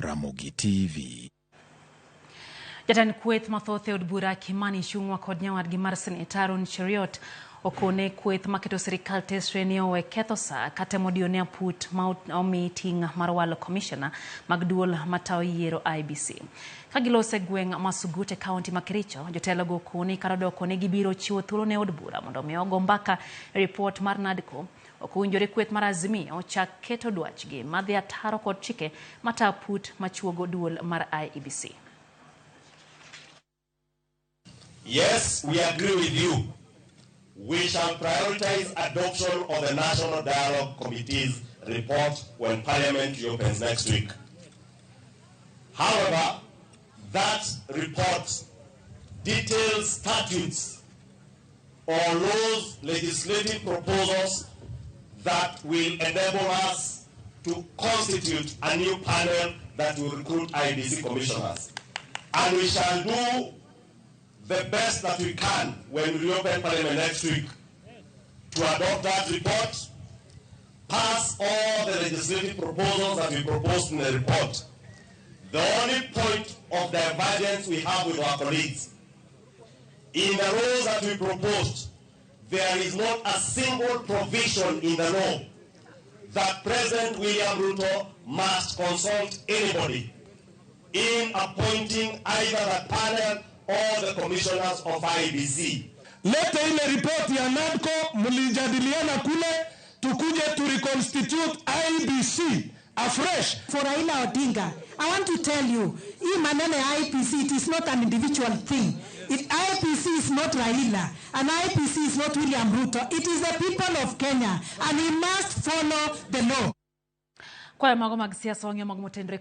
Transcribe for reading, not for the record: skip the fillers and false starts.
Ramogi TV. Jatan kweth mathothe od bura Kimani Ichung'wah kod nyawadgi mar senetaro Cheriot okone kweth maketo sirikal tesre ni owe ketho saa katemo dione aput ma omi ting' mar walo komishona mag duol matao yiero IEBC. Kagilose gweng' Masugute kaunti ma Kericho, jotelo go koni karodokone gibiro chiwo thuolo ne od bura mondo mi ogo mbaka report mar NADCO okunjore kweth mar Azimio chak keto dwachgi madhi ataro kod chike mata aput machuogo duol mar IEBC. Yes, we agree with you. We shall prioritize adoption of the National Dialogue Committee's report when Parliament reopens next week. However, that report details statutes or laws, legislative proposals that will enable us to constitute a new panel that will recruit IEBC commissioners. And we shall do the best that we can when we reopen Parliament next week to adopt that report, pass all the legislative proposals that we proposed in the report. The only point of divergence we have with our colleagues, in the laws that we proposed, there is not a single provision in the law that President William Ruto must consult anybody in appointing either the panel or the commissioners of IEBC. Lete ile report ya NADCO mulijadiliana kule, tukuje to reconstitute IEBC afresh. For Raila Odinga, I want to tell you, hii maneno ya IEBC, it is not an individual thing. IEBC is not Raila, and IEBC is not William Ruto. It is the people of Kenya, and we must follow the law. Kwa mago magsiasa wange magmotendre